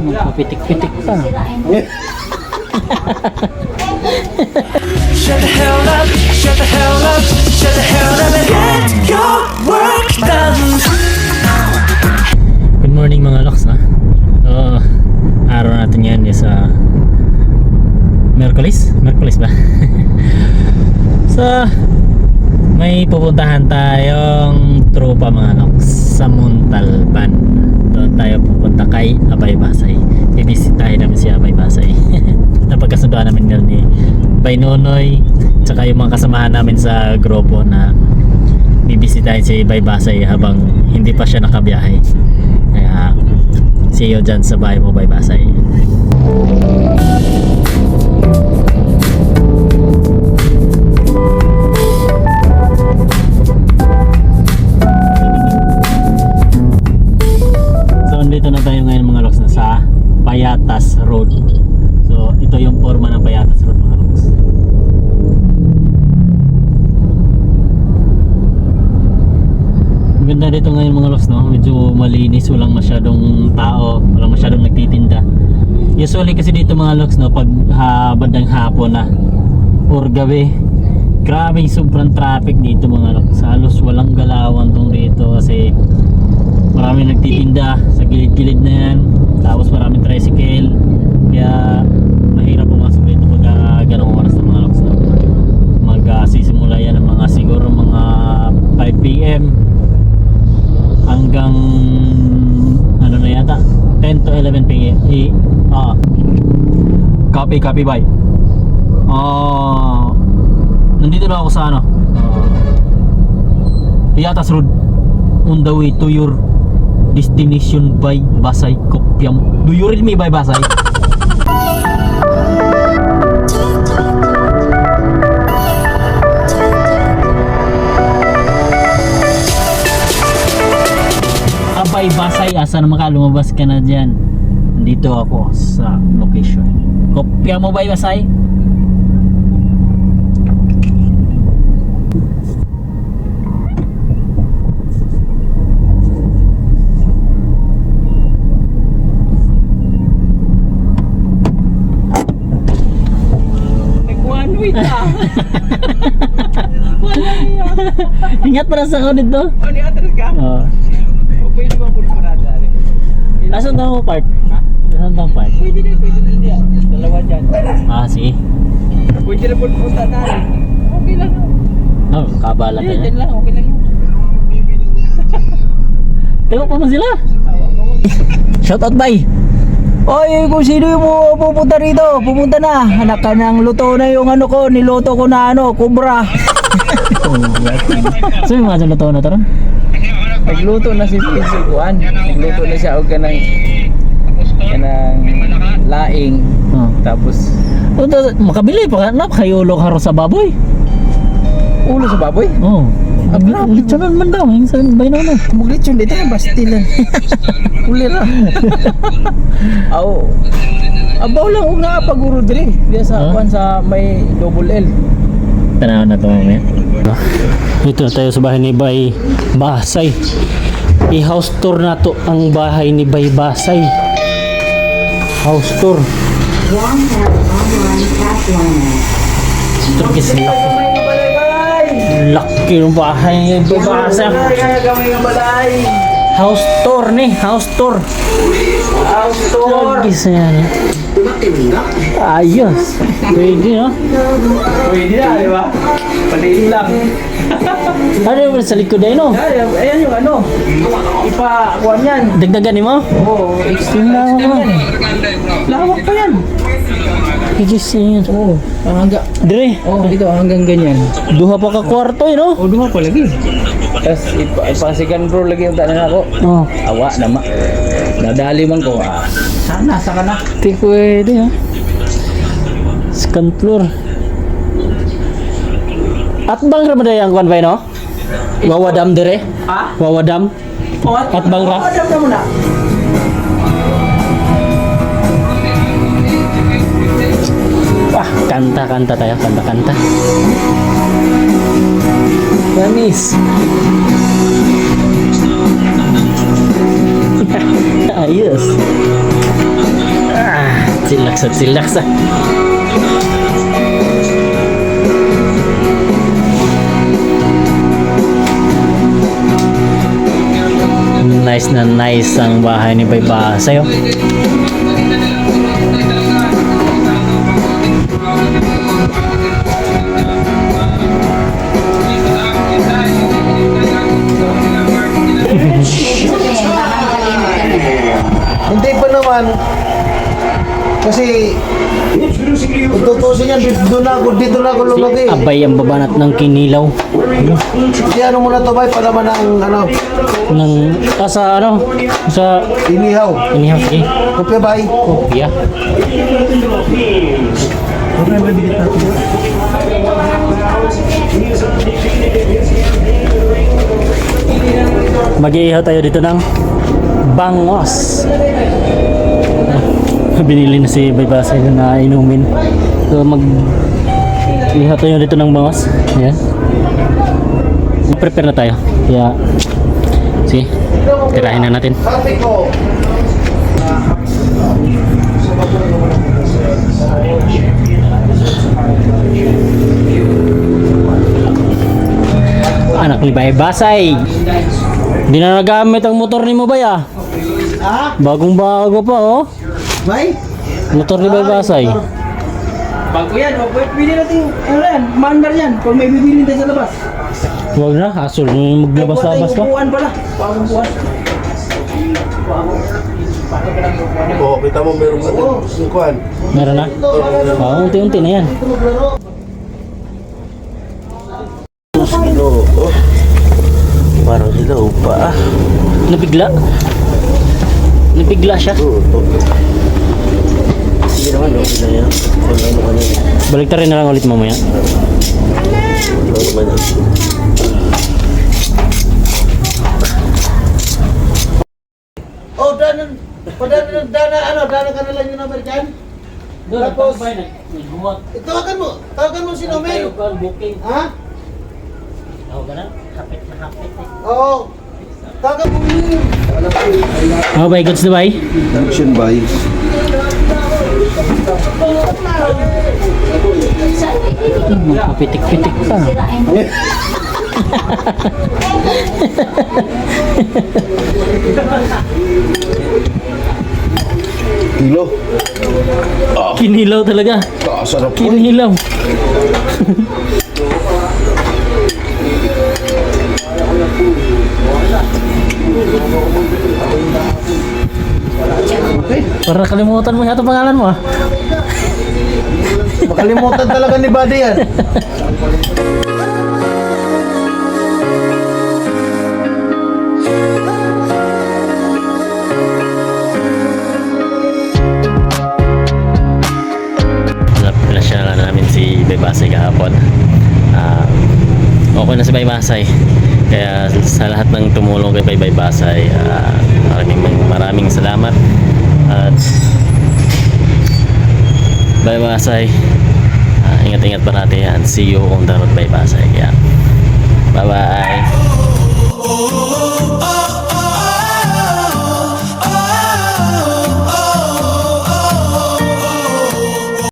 Mapitik-pitik pa. Shut the hell up, shut the hell up, shut the hell up and get your work done. Good morning mga loks, ha. So, araw natin yan is Merkulis ba? So, may pupuntahan tayong tropa mga loks sa Montalban. Doon tayo pupunta kay Abay Basay. Bibisitahin namin si Abay Basay. Napagkasundoan namin nila ni Bay Nonoy tsaka yung mga kasamahan namin sa grupo na bibisitahin si Bay Basay habang hindi pa siya nakabiyahe. Kaya see you dyan sa bahay mo, Bay Basay. So dito na tayo ngayon mga loks, na sa Payatas Road. So ito yung forma ng Payatas Road mga loks. Ganda dito ngayon mga loks, no? Medyo malinis, walang masyadong tao, walang masyadong nagtitinda. Usually kasi dito mga loks, no, pag bandang hapon na or gabi, grabe sobrang traffic dito mga loks. Halos walang galawan tong dito kasi maraming nagtitinda sa gilid-gilid na yan. Tapos maraming tricycle, kaya mahirap pumasok dito pag ganong oras ng mga loks, no? Magsisimula yan ng mga siguro mga 5 PM hanggang ano na yata 10 to 11 PM. Copy bye. Nandito na ako sa Payatas Road, on the way to your destination by Basay Kopyam. Do you read me by Basay? Abay Basay, asa naman ka, lumabas ka na dyan. Nandito ako sa location. Kopya mo ba Basay? One week ah. Wala niya. Ingat para sa ako dito. Oh, ni atras ka? Oo. Pwede ba po na dali? Asan daw mo park? Asan daw park? Pwede na diya. Dalawa dyan. Sige. Pwede na po punta na rin. Okay lang. Oh, kabala ka Dyan na. lang, okay lang. Tengok pa man sila. Shout out bye. Oy, kung sino yung pupunta rito, pupunta na. Anak ka ng luto na yung ano ko, niluto ko na kubra. So yung mga luto na to ron? Nagluto na si Pinsil Juan. Nagluto na siya og kanang laing. Oh. Tapos Makabili pa ka na, kayulog haro sa baboy. ulo sa baboy. Oh. Litsonan man daw, yung sa bayno na. Muglitsyon dito na bastilan. Ulira. Aw. Abaw lang og nakapaguro diri. Diya sa Huh? kuan sa may double L. Tanaw na to mamaya. Dito na tayo sa bahay ni Bay Basay. I-house tour na to ang bahay ni Bay Basay. House tour. Ito kasi laki ng bahay ni Bay Basay. House tour ni, house tour. House tour. Lagi yan. Ayos. Pwede no? Pwede na, di ba? Paliin lang. Ano yung sa likod ay no? Ayan yung ano. Ipa-kuan yan. Dagdagan mo? Oo, extreme Lawak extreme mo. yan. Lawak pa yan. Higis yan. Oo, hanggang Dire. dito hanggang ganyan. Duha pa ka kwarto eh no? O, duha pa lagi. Tapos ipasikan bro lagi yung tanan ako. Oh. Awa nama. Nadali man ko. Sana sa kana. Di pwede ha. Second floor. At bang ramaday ang kwan ba no? Wawadam dire? Ha? Wawadam? At bang ra? Adam na muna. Wah, kanta tayo, kanta. Manis. Ayos. Silaks at silaks ah. Nice na nice ang bahay ni Bayba sa'yo. Hindi pa naman. Kasi kung tutusin yan, dito na ako lumaki. Abay ang babanat ng kinilaw. Kasi ano muna to bay, para naman ang ano, Ng, sa ano? Sa inihaw. inihaw. Sige. Kopya bay. Kopya. Mag-iihaw tayo dito ng bangos. Binili na si Bayba sa na inumin. So ihaw tayo dito ng bangos. Yan. Prepare na tayo. Kaya sige, tirahin na natin. Sabi ko. Anak ni Baybasay. Hindi na nagamit ang motor ni mo ba ya? Ah? Bagong bago pa oh. Bay? Motor ni Baybasay. Bago yan, pwede natin, ano yan, maandar yan, kung may bibilin tayo sa labas. Huwag na, hassle maglabas-labas pa. Upuan pala, pagong upuan. Oo, kita mo meron ka din. Kuhan. Meron na? Oo, unti-unti na yan. Parang sila upa ah. Nabigla? Nabigla siya? Hindi naman, okay na yan. Kung ano ka na yan. Baliktarin na lang ulit mamaya. Ano naman yan. Oh, dana ka na lang yung number dyan? Tapos, tawagan mo si Nomel. Booking. Ha? Oo, ganun. Kapit na kapit eh. Oo. Tawagan mo yun. Oh, bye. Goods na bye. Action by. Kapitik-pitik pa. Kilo. Kinilaw talaga. Sarap po. Kinilaw. Para kalimutan mo yata pangalan mo ah. Makalimutan talaga ni Buddy yan. Pinasya na namin si Baybasay kahapon. Okay na si Baybasay. Kaya sa lahat ng tumulong kay Baybasay, maraming salamat. At Baybasay, ingat-ingat parati yan. See you on the road, Baybasay. Yeah. Bye-bye.